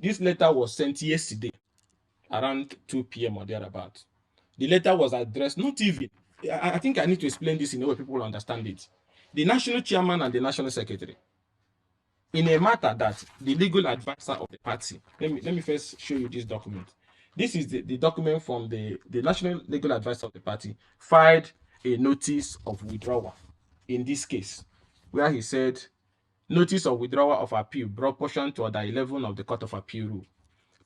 This letter was sent yesterday around 2 p.m. or thereabout. The letter was addressed, not even, I think I need to explain this in a way people will understand it. The national chairman and the national secretary, in a matter that the legal advisor of the party, let me first show you this document. This is the document from the national legal advisor of the party filed a notice of withdrawal in this case, where he said, notice of withdrawal of appeal brought pursuant to order 11 of the Court of Appeal rule.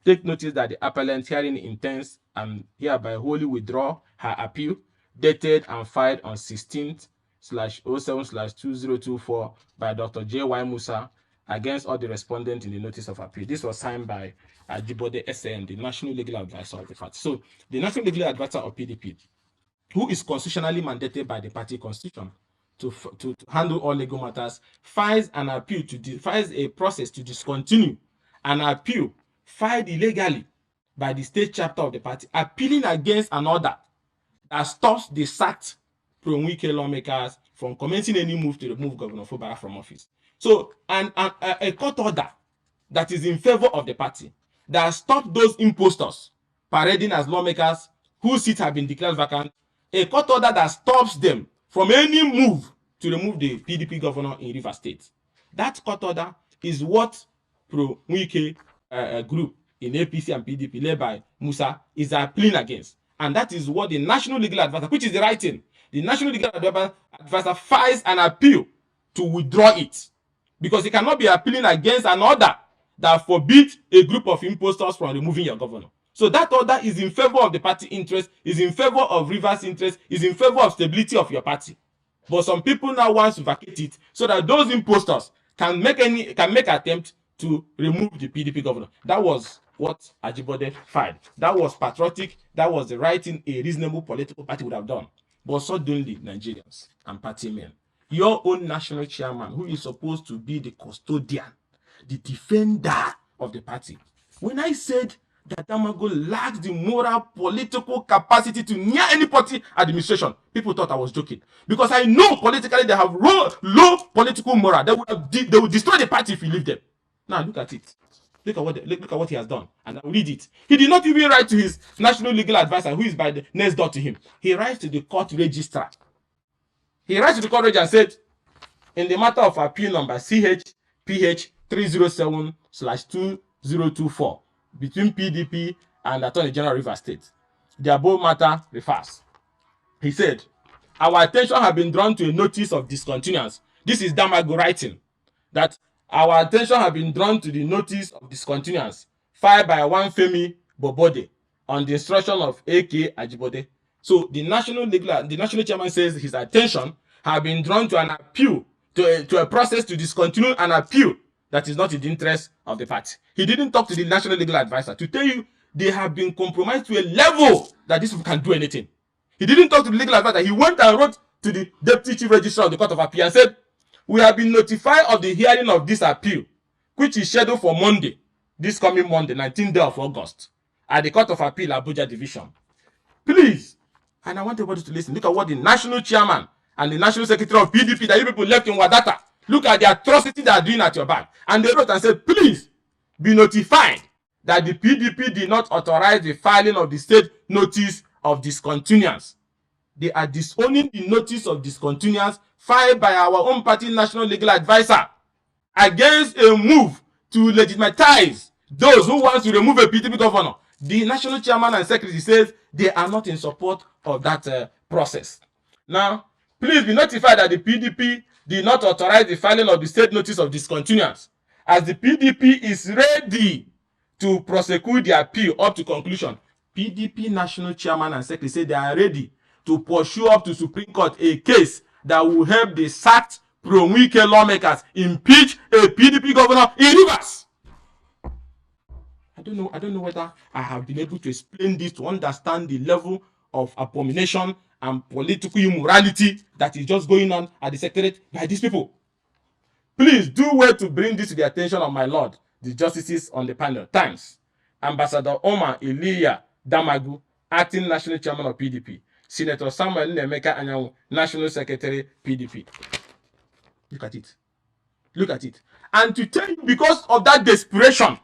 Take notice that the appellant herein intends and hereby wholly withdraw her appeal, dated and filed on 16/07/2024 by Dr. J.Y. Musa against all the respondents in the notice of appeal. This was signed by Ajibode SN, the National Legal Advisor of the party. So, the National Legal Advisor of PDP, who is constitutionally mandated by the party constitution to handle all legal matters, files an appeal files a process to discontinue an appeal filed illegally by the state chapter of the party, appealing against an order that stops the sacked Pro-Wike lawmakers from commencing any move to remove Governor Fubara from office. So, a court order that is in favor of the party, that stops those impostors parading as lawmakers whose seats have been declared vacant, a court order that stops them from any move to remove the PDP governor in Rivers State. That court order is what Pro-Wike group in APC and PDP led by Musa is appealing against. And that is what the National Legal Advisor, which is the right thing, the National Legal Advisor files an appeal to withdraw it. Because he cannot be appealing against an order that forbids a group of impostors from removing your governor. So that order is in favor of the party interest, is in favor of Rivers' interest, is in favor of stability of your party. But some people now want to vacate it so that those impostors can make attempt to remove the PDP governor. That was what Ajibode filed. That was patriotic. That was the right thing a reasonable political party would have done. But suddenly, Nigerians and party men, your own national chairman, who is supposed to be the custodian, the defender of the party, when I said that Damagum lacks the moral political capacity to near any party administration, people thought I was joking. Because I know politically they have low political moral. They will destroy the party if you leave them. Now look at it. Look at what he has done. And I'll read it. He did not even write to his national legal advisor, who is by the next door to him. He writes to the court registrar. He writes to the court registrar and said, in the matter of appeal number CHPH 307/2024 between PDP and Attorney General Rivers State, the above matter refers. He said, our attention has been drawn to a notice of discontinuance. This is Damagum writing, that our attention has been drawn to the notice of discontinuance filed by one Femi Bobode on the instruction of A.K. Ajibode. So the national chairman says his attention has been drawn to an appeal, to a process to discontinue an appeal that is not in the interest of the party. He didn't talk to the national legal advisor to tell you they have been compromised to a level that this can do anything. He didn't talk to the legal advisor. He went and wrote to the deputy chief registrar of the Court of Appeal and said, we have been notified of the hearing of this appeal, which is scheduled for Monday, this coming Monday, 19th day of August, at the Court of Appeal, Abuja Division. Please, and I want everybody to listen, look at what the national chairman and the national secretary of PDP that you people left in Wadata, look at the atrocity they are doing at your back. And they wrote and said, please be notified that the PDP did not authorize the filing of the state notice of discontinuance. They are disowning the notice of discontinuance filed by our own party national legal advisor against a move to legitimize those who want to remove a PDP governor. The national chairman and secretary says they are not in support of that process. Now, please be notified that the PDP did not authorize the filing of the state notice of discontinuance, as the PDP is ready to prosecute the appeal up to conclusion. PDP national chairman and secretary say they are ready to pursue up to Supreme Court a case that will help the sacked Pro-Wike lawmakers impeach a PDP governor in Rivers. I don't know whether I have been able to explain this to understand the level of abomination and political immorality that is just going on at the secretariat by these people. Please do well to bring this to the attention of my lord, the justices on the panel. Thanks. Ambassador Omar Iliya Damagum, acting national chairman of PDP. Senator Samuel Nemeka Anyanwu, national secretary, PDP. Look at it. Look at it. And to tell you, because of that desperation,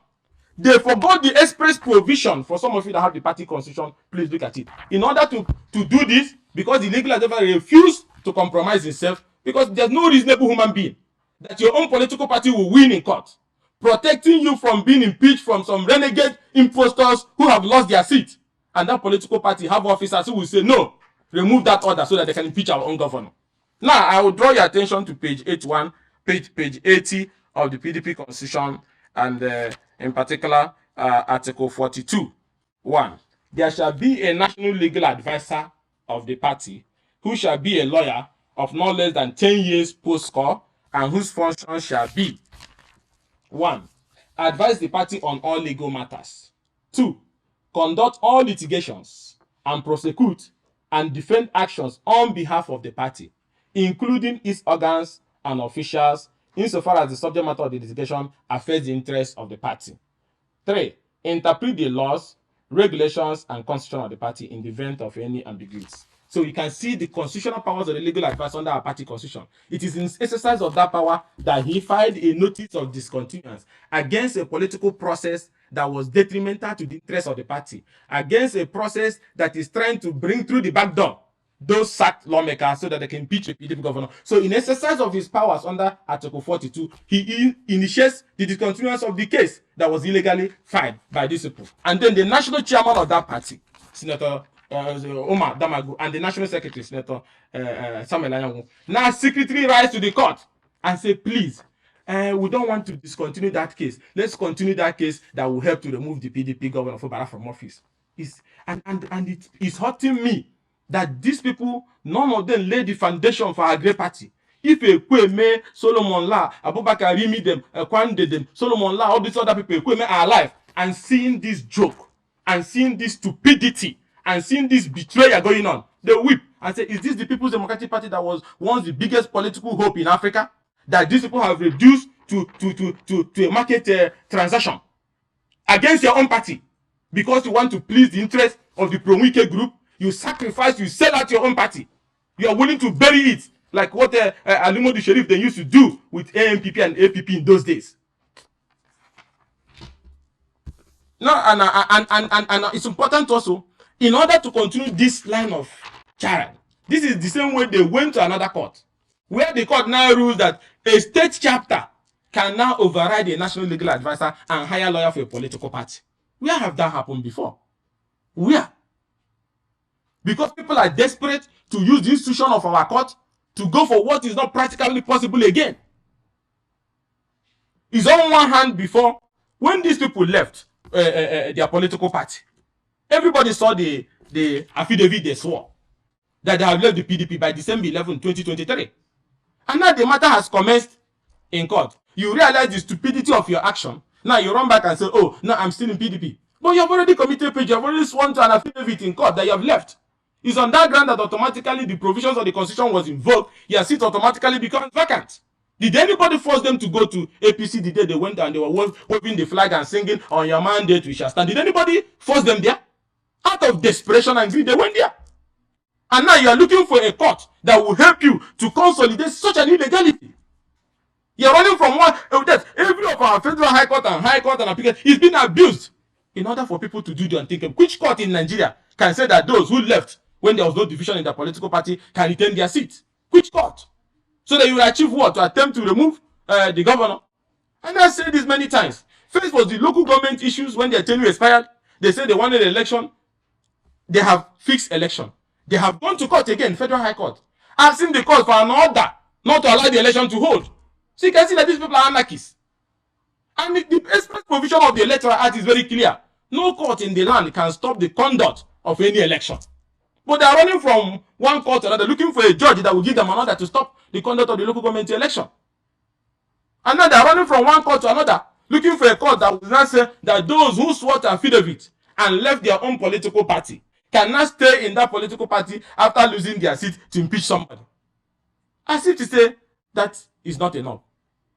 They forgot the express provision. For some of you that have the party constitution, please look at it. In order to do this, because the legal advisor refused to compromise himself, because there's no reasonable human being that your own political party will win in court, protecting you from being impeached from some renegade impostors who have lost their seat. And that political party have officers who will say, no, remove that order so that they can impeach our own governor. Now, I will draw your attention to page 81, page 80 of the PDP Constitution, and in particular, Article 42. 1. There shall be a national legal advisor of the party who shall be a lawyer of no less than 10 years post-score and whose function shall be 1. Advise the party on all legal matters. 2. Conduct all litigations and prosecute and defend actions on behalf of the party, including its organs and officials, insofar as the subject matter of the litigation affects the interests of the party. 3. Interpret the laws, regulations, and constitution of the party in the event of any ambiguities. So you can see the constitutional powers of the legal advice under our party constitution. It is in exercise of that power that he filed a notice of discontinuance against a political process that was detrimental to the interests of the party, against a process that is trying to bring through the back door those sacked lawmakers so that they can impeach a PDP governor. So in exercise of his powers under Article 42, he initiates the discontinuance of the case that was illegally filed by these people. And then the national chairman of that party, Senator Omar Damagum, and the national secretary, Senator Samuel Anyanwu, now secretly rise to the court and say, please, we don't want to discontinue that case. Let's continue that case that will help to remove the PDP governor Fubara from office. And it's hurting me that these people, none of them laid the foundation for our great party. If Ekweme, Solomon La, Abubakar Rimi them, Kwande them, Solomon La, all these other people, Ekweme are alive, and seeing this joke, and seeing this stupidity, and seeing this betrayal going on, they weep and say, is this the People's Democratic Party that was once the biggest political hope in Africa? That these people have reduced to a market transaction against your own party because you want to please the interest of the Pro-Wike group? You sacrifice, you sell out your own party. You are willing to bury it like what Alimo the Sheriff they used to do with AMPP and APP in those days. No, and it's important also, in order to continue this line of charade, this is the same way they went to another court, where the court now rules that a state chapter can now override a national legal advisor and hire a lawyer for a political party. Where have that happened before? Where? Because people are desperate to use the institution of our court to go for what is not practically possible again. It's on one hand before, when these people left their political party, everybody saw the affidavit they swore that they have left the PDP by December 11, 2023. And now the matter has commenced in court. You realize the stupidity of your action. Now you run back and say, oh, no, I'm still in PDP. But you have already committed page. You have already sworn to an affidavit in court that you have left. It's on that ground that automatically the provisions of the constitution was invoked. Your seat automatically becomes vacant. Did anybody force them to go to APC the day they went and they were waving the flag and singing, on your mandate we shall stand? Did anybody force them there? Out of desperation and greed, they went there. And now you are looking for a court that will help you to consolidate such an illegality. You are running from one. Every of our federal high court and appeal is being abused in order for people to do the unthinkable. Which court in Nigeria can say that those who left when there was no division in their political party can retain their seat? Which court? So that you will achieve what? To attempt to remove the governor. And I said this many times. First was the local government issues when their tenure expired. They said they wanted an election. They have fixed election. They have gone to court again, federal high court, asking the court for an order not to allow the election to hold. So you can see that these people are anarchists. And the express provision of the Electoral Act is very clear. No court in the land can stop the conduct of any election. But they are running from one court to another, looking for a judge that will give them an order to stop the conduct of the local government election. And now they are running from one court to another, looking for a court that will not say that those who swore to affidavit and left their own political party cannot stay in that political party after losing their seat to impeach somebody. As if to say that is not enough.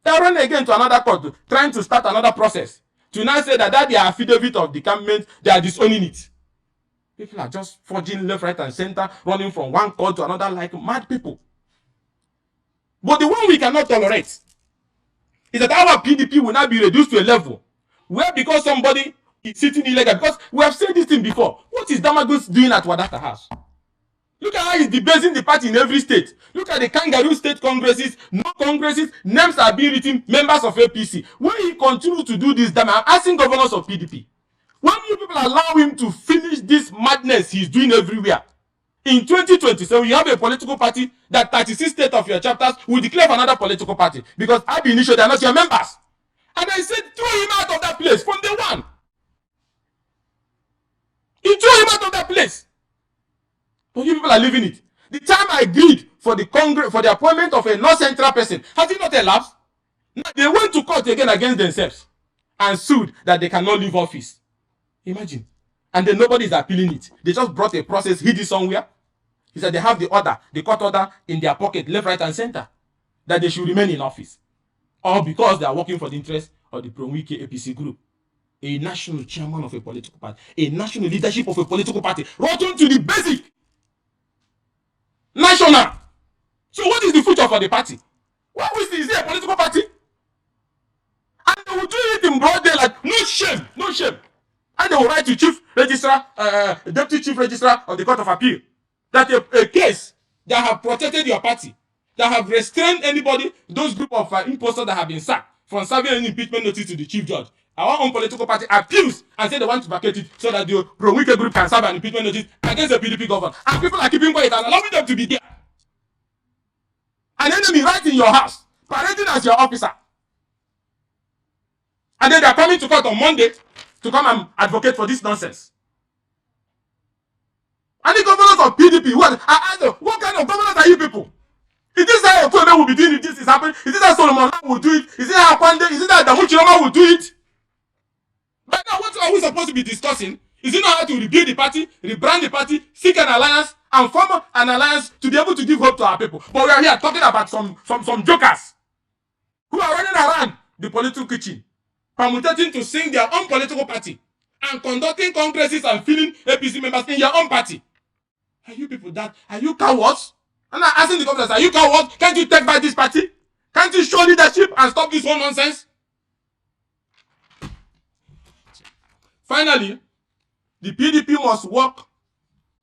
They are running again to another court, trying to start another process. To now say that their affidavit of the government, they are disowning it. People are just forging left, right, and center, running from one court to another like mad people. But the one we cannot tolerate is that our PDP will now be reduced to a level Where because somebody is sitting illegal, because we have said this thing before. What is Damagum doing at Wadata House? Look at how he's debasing the party in every state. Look at the kangaroo state congresses, no congresses, names are being written, members of APC. When he continues to do this, I'm asking governors of PDP, when you people allow him to finish this madness he's doing everywhere, in 2027, you have a political party that 36 states of your chapters will declare for another political party because ab initio, they are not your members. And I said, throw him out of that place from day one. He threw him out of that place. But you people are leaving it. The time I agreed for the Congress for the appointment of a North Central person, has it not elapsed? Now they went to court again against themselves and sued that they cannot leave office. Imagine. And then nobody is appealing it. They just brought a process, hid it somewhere. He said they have the order, the court order in their pocket, left, right, and center, that they should remain in office. Or because they are working for the interest of the Pro-Wike APC group. A national chairman of a political party, a national leadership of a political party, rotten to the basic. National. So what is the future for the party? What is it a political party? And they will do it in broad daylight. No shame, no shame. And they will write to chief registrar, deputy chief registrar of the court of appeal, that a case that have protected your party, that have restrained anybody, those group of imposters that have been sacked from serving an impeachment notice to the chief judge. Our own political party appeals and say they want to vacate it so that the Pro-Wike group can serve an impeachment notice against the PDP government. And people are keeping quiet and allowing them to be there. An enemy right in your house, parading as your officer. And then they are coming to court on Monday to come and advocate for this nonsense. And the governors of PDP, what kind of governors are you people? Is this how Okoebe will be doing if this is happening? Is this how Solomon will do it? Is it how Kwande, is it how Damuchiroma will do it? But now what are we supposed to be discussing? Is it not how to rebuild the party, rebrand the party, seek an alliance, and form an alliance to be able to give hope to our people? But we are here talking about some jokers who are running around the political kitchen, permutating to sing their own political party and conducting congresses and filling APC members in your own party. Are you people that? Are you cowards? I'm not asking the governors, are you cowards? Can't you take back this party? Can't you show leadership and stop this whole nonsense? Finally, the PDP must work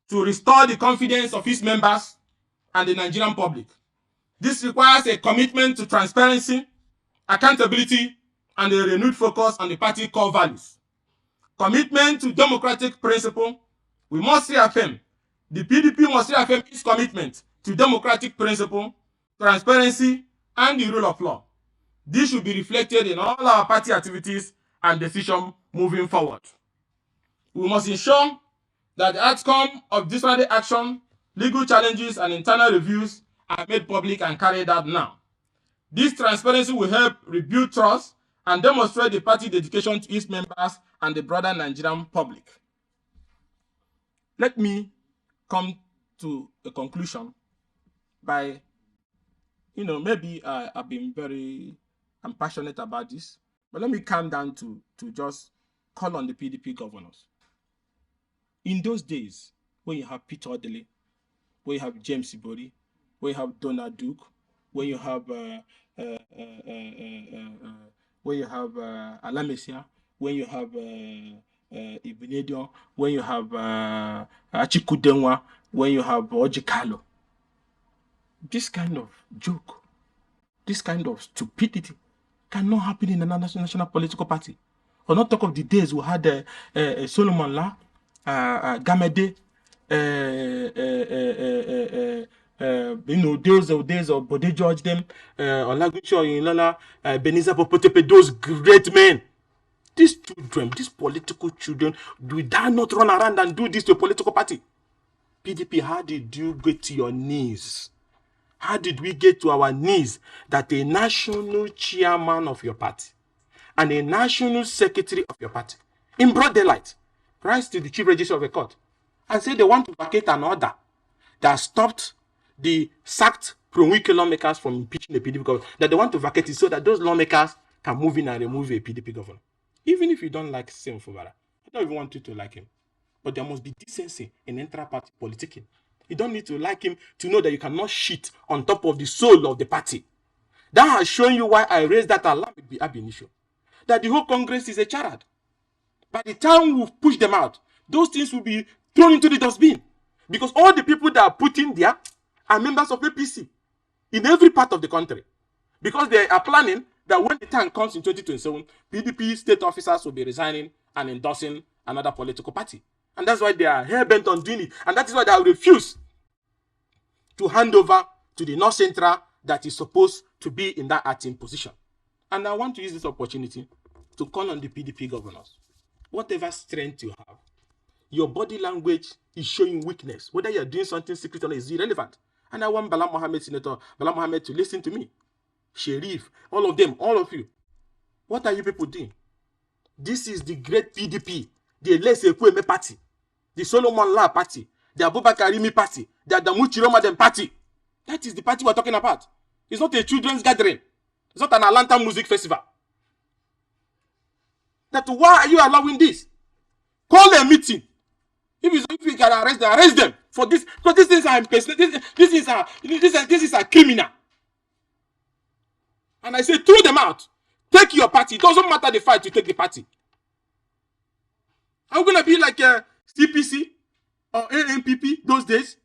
to restore the confidence of its members and the Nigerian public. This requires a commitment to transparency, accountability, and a renewed focus on the party core values. Commitment to democratic principle. We must reaffirm. The PDP must reaffirm its commitment to democratic principle, transparency, and the rule of law. This should be reflected in all our party activities and decisions moving forward. We must ensure that the outcome of disciplinary action, legal challenges, and internal reviews are made public and carried out now. This transparency will help rebuild trust and demonstrate the party dedication to its members and the broader Nigerian public. Let me come to a conclusion by, maybe I'm passionate about this, but let me calm down to just call on the PDP governors. In those days, when you have Peter Odele, when you have James Ibori, when you have Donald Duke, when you have Alamesia, when you have Ibinedion, when you have Achikudenwa, when you have Ojikalo. This kind of joke, this kind of stupidity cannot happen in another national political party. Or not talk of the days we had Solomon La, Gamede, those days of Bode George them, Olaguncho Oyinlola, Beniza Popotepe, those great men. These children, these political children, we dare not run around and do this to a political party. PDP, how did you get to your knees? How did we get to our knees that a national chairman of your party and a national secretary of your party, in broad daylight, rise to the chief registrar of a court and say they want to vacate an order that stopped the sacked Pro-Wike lawmakers from impeaching the PDP government, that they want to vacate it so that those lawmakers can move in and remove a PDP governor. Even if you don't like Fubara, I don't even want you to like him. But there must be decency in intra-party politicking. You don't need to like him to know that you cannot shit on top of the soul of the party. That has shown you why I raised that alarm with ab initio. that the whole Congress is a charade. By the time we push them out, those things will be thrown into the dustbin. Because all the people that are put in there are members of APC in every part of the country. Because they are planning that when the time comes in 2027, PDP state officers will be resigning and endorsing another political party. And that's why they are hell-bent on doing it. And that is why they will refuse to hand over to the North Central that is supposed to be in that acting position. And I want to use this opportunity to call on the PDP governors. Whatever strength you have, your body language is showing weakness. Whether you're doing something secret or is irrelevant. And I want Bala Mohammed, Senator Bala Mohammed, to listen to me. Sherif, all of them, all of you. What are you people doing? This is the great PDP, the Lesekweme party, the Solomon La party, the Abubakar Rimi party, the Adamu Chiromadem party. That is the party we're talking about. It's not a children's gathering. It's not an Atlanta music festival. That why are you allowing this? Call a meeting. If you can arrest them for this, because this is a criminal. And I say, throw them out. Take your party. It doesn't matter the fight, you take the party. Are we going to be like a CPC or NPP those days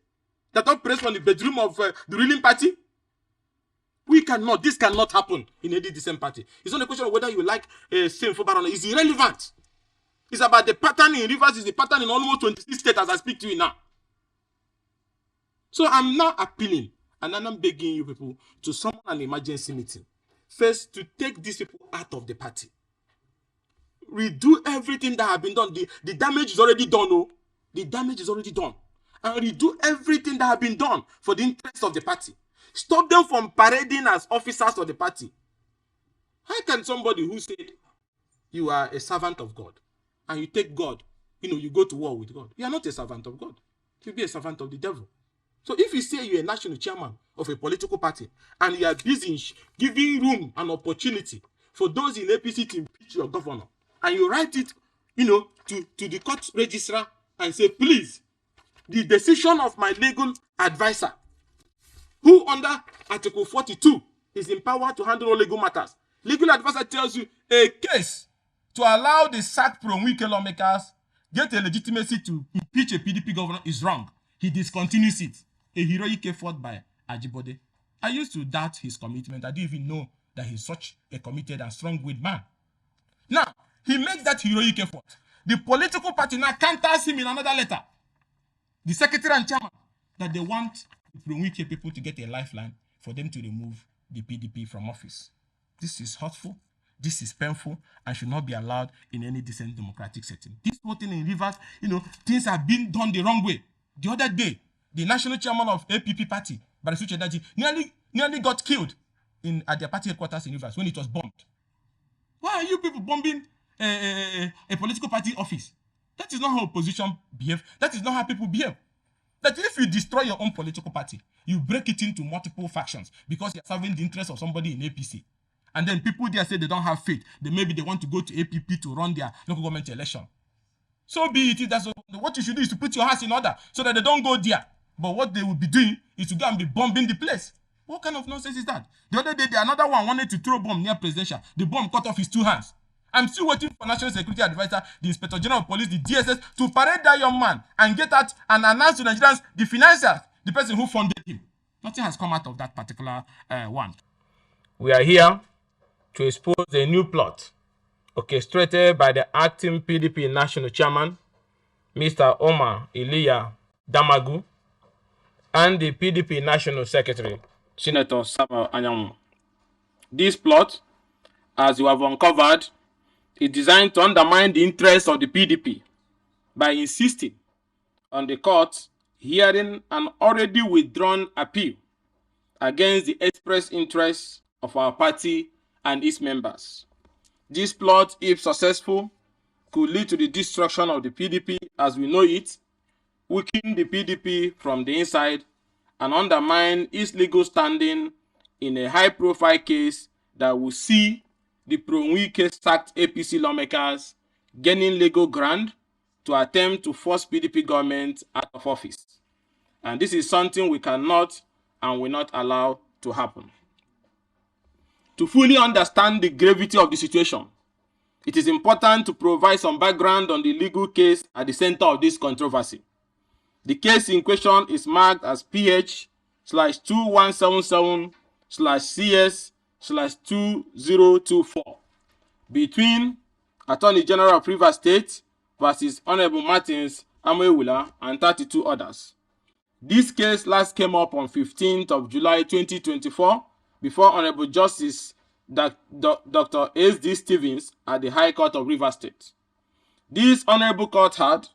that operate from the bedroom of the ruling party? We cannot. This cannot happen in any decent party. It's not a question of whether you like SYMFONI or not. It's irrelevant. It's about the pattern in Rivers. It's the pattern in almost 26 states as I speak to you now. So I'm now appealing and I'm begging you people to summon an emergency meeting. First, to take these people out of the party. Redo everything that has been done. The damage is already done. Oh. The damage is already done. And redo everything that has been done for the interest of the party. Stop them from parading as officers of the party. How can somebody who said you are a servant of God and you take God, you go to war with God? You are not a servant of God. You'll be a servant of the devil. So if you say you're a national chairman of a political party and you are busy giving room and opportunity for those in APC to impeach your governor, and you write it, to the court registrar and say, please, the decision of my legal advisor, who under Article 42 is empowered to handle all legal matters. Legal advisor tells you a case to allow the sacked Pro-Wike lawmakers get a legitimacy to impeach a PDP governor is wrong. He discontinues it. A heroic effort by Ajibode. I used to doubt his commitment. I didn't even know that he's such a committed and strong-willed man. Now, he makes that heroic effort. The political party now counters him in another letter. The secretary and chairman, that they want the Pro-Wike people to get a lifeline for them to remove the PDP from office. This is hurtful, this is painful, and should not be allowed in any decent democratic setting. This whole thing in Rivers, things have been done the wrong way. The other day, the national chairman of APP party, Barisuche Daji, nearly got killed at their party headquarters in Rivers when it was bombed. Why are you people bombing a political party office? That is not how opposition behave. That is not how people behave. That if you destroy your own political party, you break it into multiple factions because you're serving the interest of somebody in APC. And then people there say they don't have faith. Maybe they want to go to APP to run their local government election. So be it. That's what you should do is to put your house in order so that they don't go there. But what they will be doing is to go and be bombing the place. What kind of nonsense is that? The other day, another one wanted to throw a bomb near presidential. The bomb cut off his 2 hands. I'm still waiting for National Security Advisor, the Inspector General of Police, the DSS, to parade that young man and get out and announce to Nigerians the financiers, the person who funded him. Nothing has come out of that particular one. We are here to expose a new plot orchestrated by the acting PDP National Chairman, Mr. Omar Iliya Damagum, and the PDP National Secretary, Senator Samuel Anyanwu. This plot, as you have uncovered, is designed to undermine the interests of the PDP by insisting on the court hearing an already withdrawn appeal against the express interests of our party and its members. This plot, if successful, could lead to the destruction of the PDP as we know it, weaken the PDP from the inside, and undermine its legal standing in a high-profile case that will see the Pro-Wike sacked APC lawmakers gaining legal ground to attempt to force PDP government out of office. And this is something we cannot and will not allow to happen. To fully understand the gravity of the situation, it is important to provide some background on the legal case at the center of this controversy. The case in question is marked as PH/2177/CS/2024 between Attorney General of Rivers State versus Honorable Martins Amoewula and 32 others. This case last came up on 15th of July 2024 before Honorable Justice Dr. S.D. Stevens at the High Court of Rivers State. This Honorable Court had,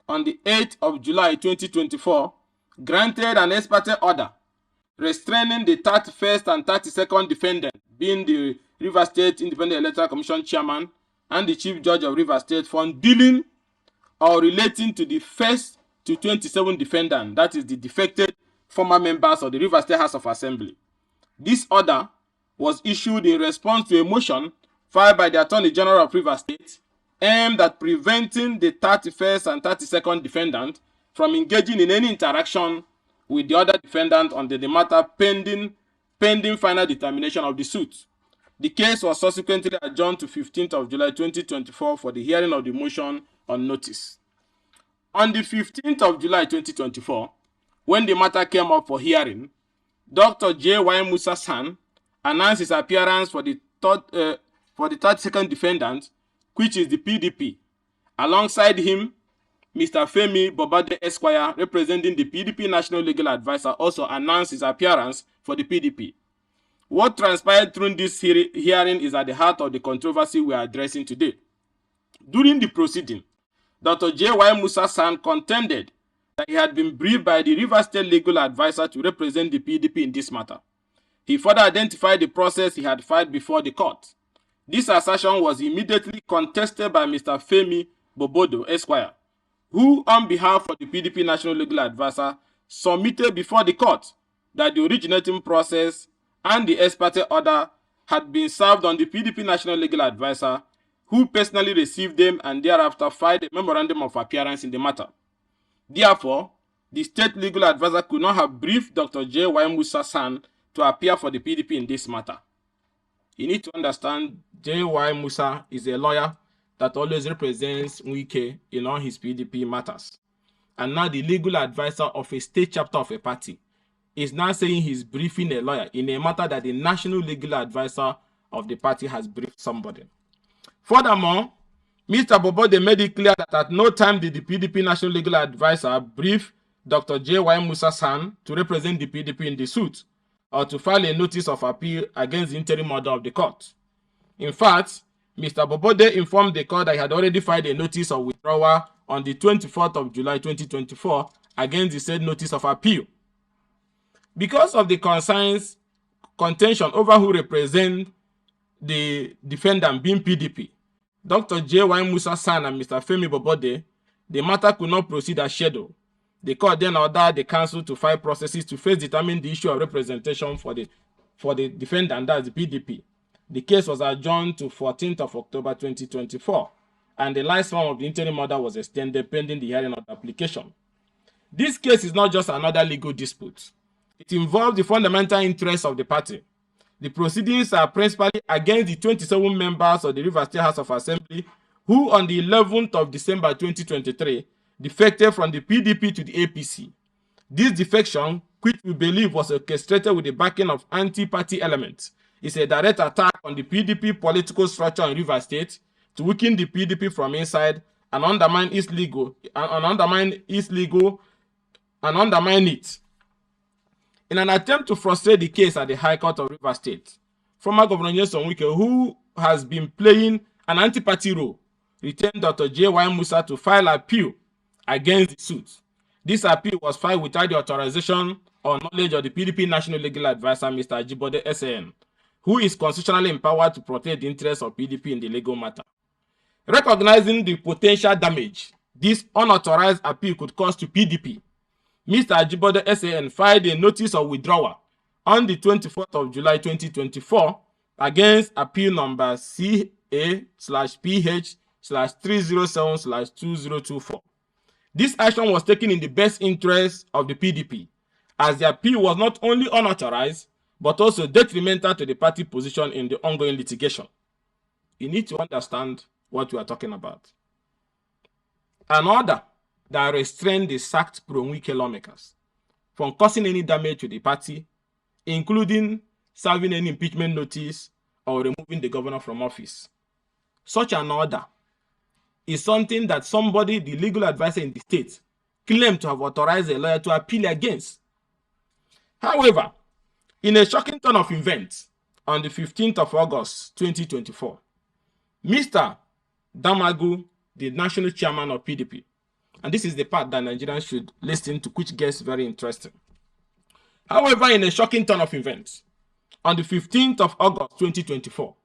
on the 8th of July 2024, granted an ex parte order restraining the 31st and 32nd defendant, being the Rivers State Independent Electoral Commission Chairman and the Chief Judge of Rivers State, from dealing or relating to the first to 27 defendant, that is the defected former members of the Rivers State House of Assembly. This order was issued in response to a motion filed by the Attorney General of Rivers State aimed at preventing the 31st and 32nd defendant from engaging in any interaction with the other defendant on the matter pending final determination of the suit. The case was subsequently adjourned to 15th of July 2024 for the hearing of the motion on notice. On the 15th of July 2024, when the matter came up for hearing, Dr. J.Y. Musa San announced his appearance for the 32nd defendant, which is the PDP. Alongside him, Mr. Femi Bobade Esquire, representing the PDP National Legal Advisor, also announced his appearance for the PDP. What transpired through this hearing is at the heart of the controversy we are addressing today. During the proceeding, Dr. J.Y. Musa San contended that he had been briefed by the Rivers State Legal Advisor to represent the PDP in this matter. He further identified the process he had filed before the court. This assertion was immediately contested by Mr. Femi Bobodo Esquire, who, on behalf of the PDP National Legal Advisor, submitted before the court that the originating process and the ex parte order had been served on the PDP National Legal Advisor, who personally received them and thereafter filed a memorandum of appearance in the matter. Therefore, the State Legal Advisor could not have briefed Dr. J.Y. Musa San to appear for the PDP in this matter. You need to understand, J.Y. Musa is a lawyer that always represents Wike in all his PDP matters. And now the legal advisor of a state chapter of a party is now saying he's briefing a lawyer in a matter that the national legal advisor of the party has briefed somebody. Furthermore, Mr. Bobode made it clear that at no time did the PDP National Legal Advisor brief Dr. J.Y. Musa San to represent the PDP in the suit or to file a notice of appeal against the interim order of the court. In fact, Mr. Bobode informed the court that he had already filed a notice of withdrawal on the 24th of July 2024 against the said notice of appeal. Because of the contention over who represent the defendant being PDP, Dr. J.Y. Musa San and Mr. Femi Bobode, the matter could not proceed as scheduled. The court then ordered the counsel to file processes to first determine the issue of representation for the defendant, that's the PDP. The case was adjourned to 14th of October 2024, and the lifespan of the interim order was extended pending the hearing of the application. This case is not just another legal dispute. It involves the fundamental interests of the party. The proceedings are principally against the 27 members of the Rivers State House of Assembly who on the 11th of December 2023 defected from the PDP to the APC. This defection, which we believe was orchestrated with the backing of anti-party elements, is a direct attack on the PDP political structure in Rivers State to weaken the PDP from inside and undermine its undermine it. In an attempt to frustrate the case at the High Court of Rivers State, former Governor Nyesom Wike, who has been playing an anti-party role, retained Dr. J.Y. Musa to file appeal against the suit. This appeal was filed without the authorization or knowledge of the PDP National Legal Advisor, Mr. Ajibode SAN, who is constitutionally empowered to protect the interests of PDP in the legal matter. Recognizing the potential damage this unauthorized appeal could cause to PDP, Mr. Ajibode SAN filed a notice of withdrawal on the 24th of July 2024 against appeal number CA/PH/307/2024. This action was taken in the best interest of the PDP, as the appeal was not only unauthorized, but also detrimental to the party position in the ongoing litigation. You need to understand what we are talking about. An order that restrained the sacked Pro-Wike lawmakers from causing any damage to the party, including serving any impeachment notice or removing the governor from office. Such an order is something that somebody, the legal advisor in the state, claimed to have authorized a lawyer to appeal against. However, in a shocking turn of events, on the 15th of August 2024, Mr. Damagum, the national chairman of PDP, and this is the part that Nigerians should listen to, which gets very interesting. However, in a shocking turn of events, on the 15th of August 2024,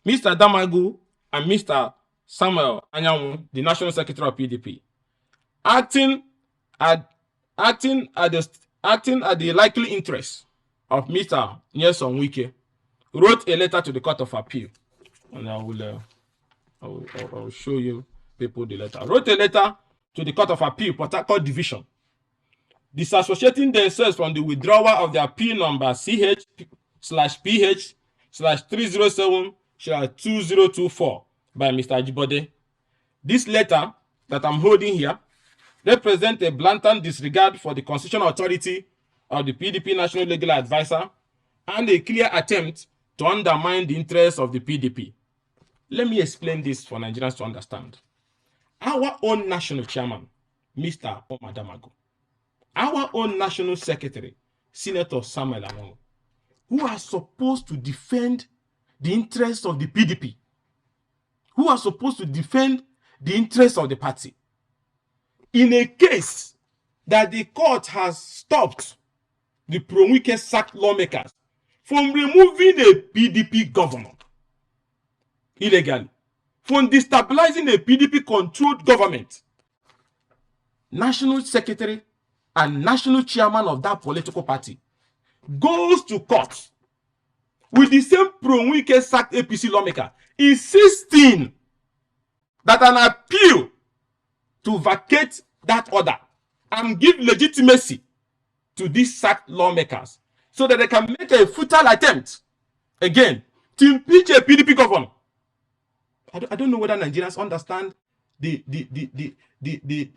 Mr. Damagum and Mr. Samuel Anyanwu, the national secretary of PDP, acting at the likely interest of Mr. Nyesom Wike, wrote a letter to the Court of Appeal. And I will show you people the letter. Wrote a letter to the Court of Appeal, Port Harcourt Division, disassociating themselves from the withdrawal of the appeal number CH/PH/307/2024 by Mr. Ajibode. This letter that I'm holding here represents a blatant disregard for the constitutional authority of the PDP National Legal Advisor and a clear attempt to undermine the interests of the PDP. Let me explain this for Nigerians to understand. Our own national chairman, Mr. Omar Damagum, our own national secretary, Senator Samuel Anyanwu, who are supposed to defend the interests of the PDP, who are supposed to defend the interests of the party, in a case that the court has stopped the Pro-Wike sacked lawmakers from removing a PDP governor illegally, from destabilizing a PDP-controlled government, national secretary and national chairman of that political party goes to court with the same Pro-Wike sacked APC lawmaker, insisting that an appeal to vacate that order and give legitimacy to these sacked lawmakers so that they can make a futile attempt again to impeach a PDP governor. I don't know whether Nigerians understand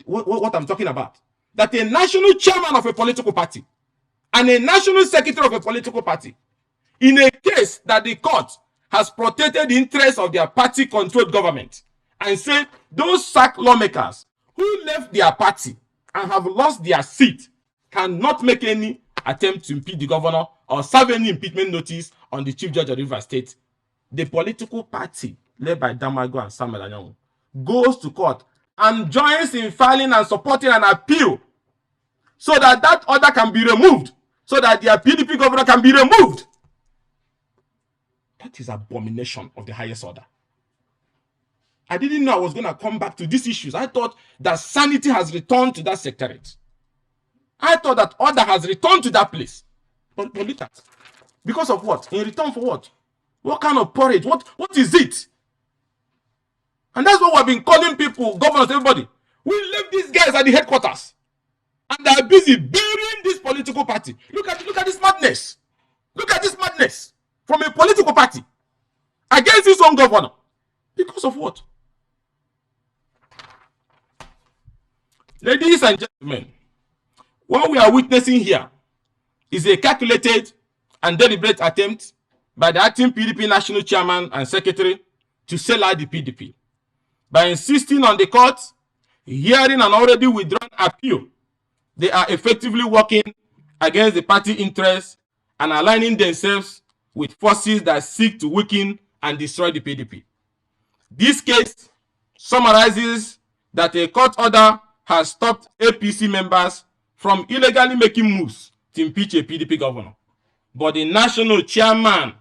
what I'm talking about. That a national chairman of a political party and a national secretary of a political party, in a case that the court has protected the interests of their party-controlled government, and say those sacked lawmakers who left their party and have lost their seat cannot make any attempt to impeach the governor or serve any impeachment notice on the chief judge of Rivers State. The political party led by Damagum and Samuel Anyanwu goes to court and joins in filing and supporting an appeal so that that order can be removed, so that their PDP governor can be removed. That is abomination of the highest order. I didn't know I was going to come back to these issues. I thought that sanity has returned to that secretariat. I thought that order has returned to that place. But look at, because of what? In return for what? What kind of porridge? What is it? And that's what we've been calling people, governors, everybody. We left these guys at the headquarters, and they are busy burying this political party. Look at this madness. Look at this madness from a political party against his own governor. Because of what? Ladies and gentlemen, what we are witnessing here is a calculated and deliberate attempt by the acting PDP national chairman and secretary to sell out the PDP. By insisting on the court hearing an already withdrawn appeal, they are effectively working against the party interests and aligning themselves with forces that seek to weaken and destroy the PDP. This case summarizes that a court order has stopped APC members from illegally making moves to impeach a PDP governor. But the national chairman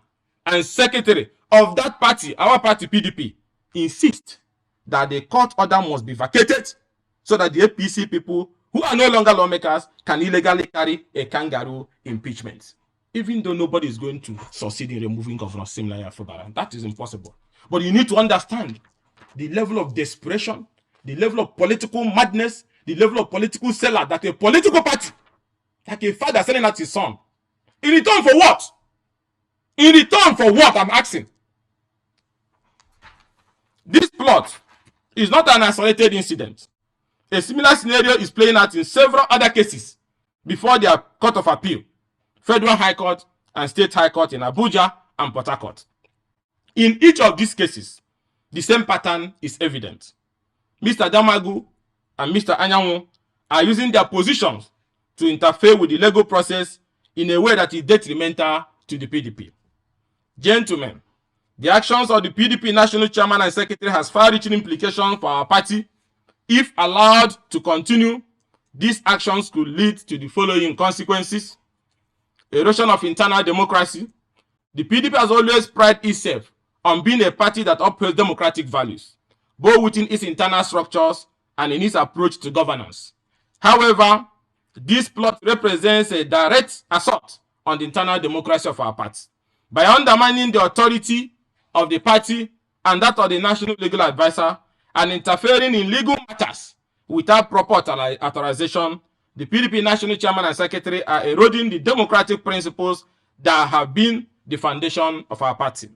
and secretary of that party, our party PDP, insist that the court order must be vacated so that the APC people who are no longer lawmakers can illegally carry a kangaroo impeachment. Even though nobody is going to succeed in removing Governor Simlaya Fubara. That is impossible. But you need to understand the level of desperation, the level of political madness, the level of political seller that a political party, like a father selling out his son. In return for what? In return for what, I'm asking. This plot is not an isolated incident. A similar scenario is playing out in several other cases before the Court of Appeal, Federal High Court, and State High Court in Abuja and Port Harcourt. In each of these cases, the same pattern is evident. Mr. Damagum and Mr. Anyanwu are using their positions to interfere with the legal process in a way that is detrimental to the PDP. Gentlemen, the actions of the PDP National Chairman and Secretary has far-reaching implications for our party. If allowed to continue, these actions could lead to the following consequences: erosion of internal democracy. The PDP has always prided itself on being a party that upholds democratic values, both within its internal structures and in its approach to governance. However, this plot represents a direct assault on the internal democracy of our party by undermining the authority of the party and that of the National Legal Advisor and interfering in legal matters without proper authorization. The PDP National Chairman and Secretary are eroding the democratic principles that have been the foundation of our party.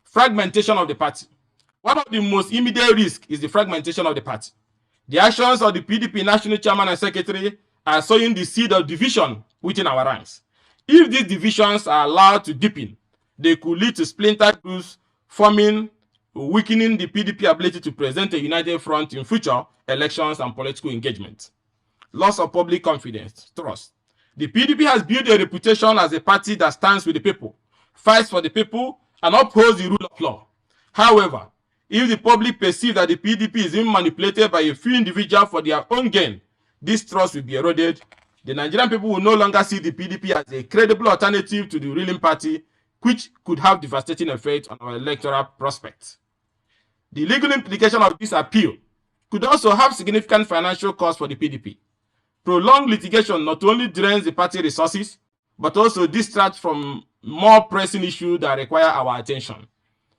Fragmentation of the party. One of the most immediate risks is the fragmentation of the party. The actions of the PDP National Chairman and Secretary are sowing the seed of division within our ranks. If these divisions are allowed to deepen, they could lead to splinter groups forming, weakening the PDP ability to present a united front in future elections and political engagement. Loss of public confidence, trust. The PDP has built a reputation as a party that stands with the people, fights for the people, and upholds the rule of law. However, if the public perceive that the PDP is being manipulated by a few individuals for their own gain, this trust will be eroded. The Nigerian people will no longer see the PDP as a credible alternative to the ruling party, which could have devastating effects on our electoral prospects. The legal implication of this appeal could also have significant financial costs for the PDP. Prolonged litigation not only drains the party resources, but also distracts from more pressing issues that require our attention.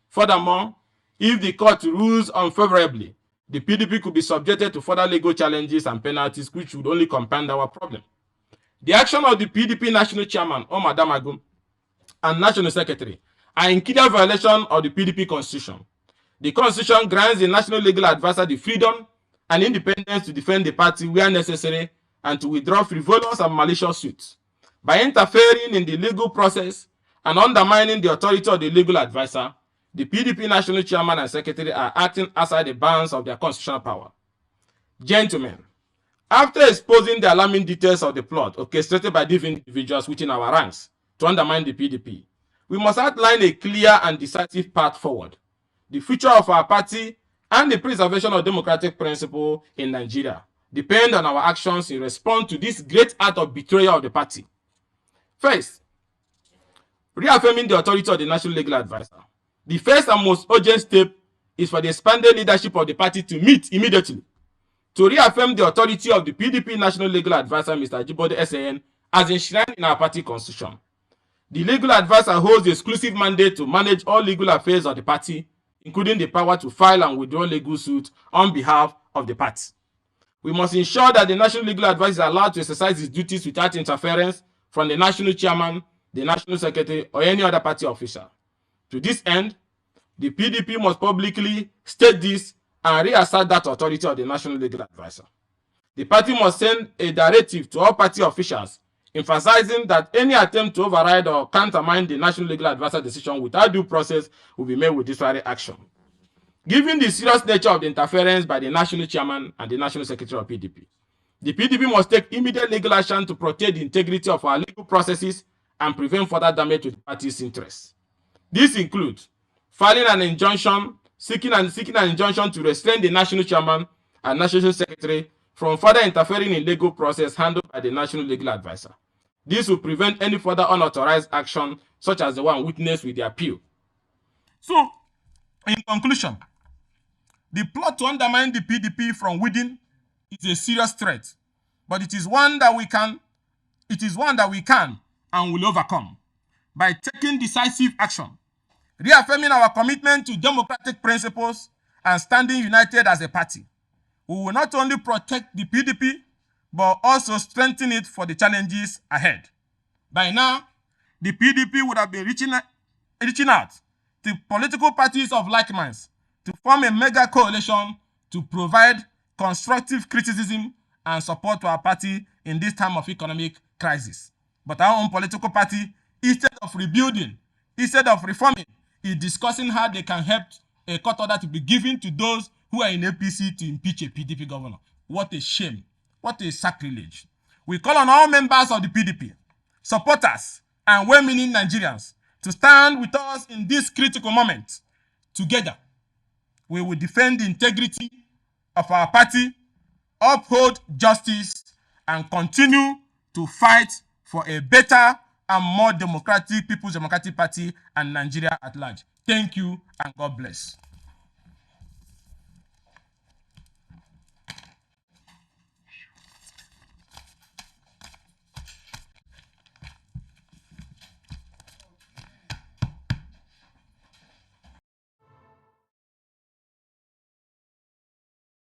Furthermore, if the court rules unfavorably, the PDP could be subjected to further legal challenges and penalties, which would only compound our problem. The action of the PDP National Chairman, Omar Damagum, and National Secretary are in clear violation of the PDP Constitution. The Constitution grants the National Legal Advisor the freedom and independence to defend the party where necessary and to withdraw frivolous and malicious suits. By interfering in the legal process and undermining the authority of the legal advisor, the PDP National Chairman and Secretary are acting outside the bounds of their constitutional power. Gentlemen, after exposing the alarming details of the plot orchestrated by these individuals within our ranks to undermine the PDP, we must outline a clear and decisive path forward. The future of our party and the preservation of democratic principle in Nigeria depend on our actions in response to this great act of betrayal of the party. First, reaffirming the authority of the National Legal Advisor. The first and most urgent step is for the expanded leadership of the party to meet immediately to reaffirm the authority of the PDP National Legal Advisor, Mr. Ajibode SAN, as enshrined in our party constitution. The legal advisor holds the exclusive mandate to manage all legal affairs of the party, including the power to file and withdraw legal suits on behalf of the party. We must ensure that the National Legal Advisor is allowed to exercise his duties without interference from the National Chairman, the National Secretary, or any other party official. To this end, the PDP must publicly state this and reassert that authority of the National Legal Advisor. The party must send a directive to all party officials emphasizing that any attempt to override or countermine the National Legal Advisor decision without due process will be made with disciplinary action. Given the serious nature of the interference by the National Chairman and the National Secretary of PDP, the PDP must take immediate legal action to protect the integrity of our legal processes and prevent further damage to the party's interests. This includes filing an injunction, seeking an injunction to restrain the National Chairman and National Secretary from further interfering in legal process handled by the National Legal Advisor. This will prevent any further unauthorized action such as the one witnessed with the appeal. So, in conclusion, the plot to undermine the PDP from within is a serious threat, but it is one that we can and will overcome by taking decisive action, reaffirming our commitment to democratic principles and standing united as a party. We will not only protect the PDP, but also strengthen it for the challenges ahead. By now, the PDP would have been reaching out to political parties of like minds to form a mega coalition to provide constructive criticism and support to our party in this time of economic crisis. But our own political party, instead of rebuilding, instead of reforming, is discussing how they can help a court order to be given to those who are in APC to impeach a PDP governor. What a shame. What a sacrilege. We call on all members of the PDP, supporters, and well-meaning Nigerians to stand with us in this critical moment. Together, we will defend the integrity of our party, uphold justice, and continue to fight for a better and more democratic People's Democratic Party and Nigeria at large. Thank you and God bless.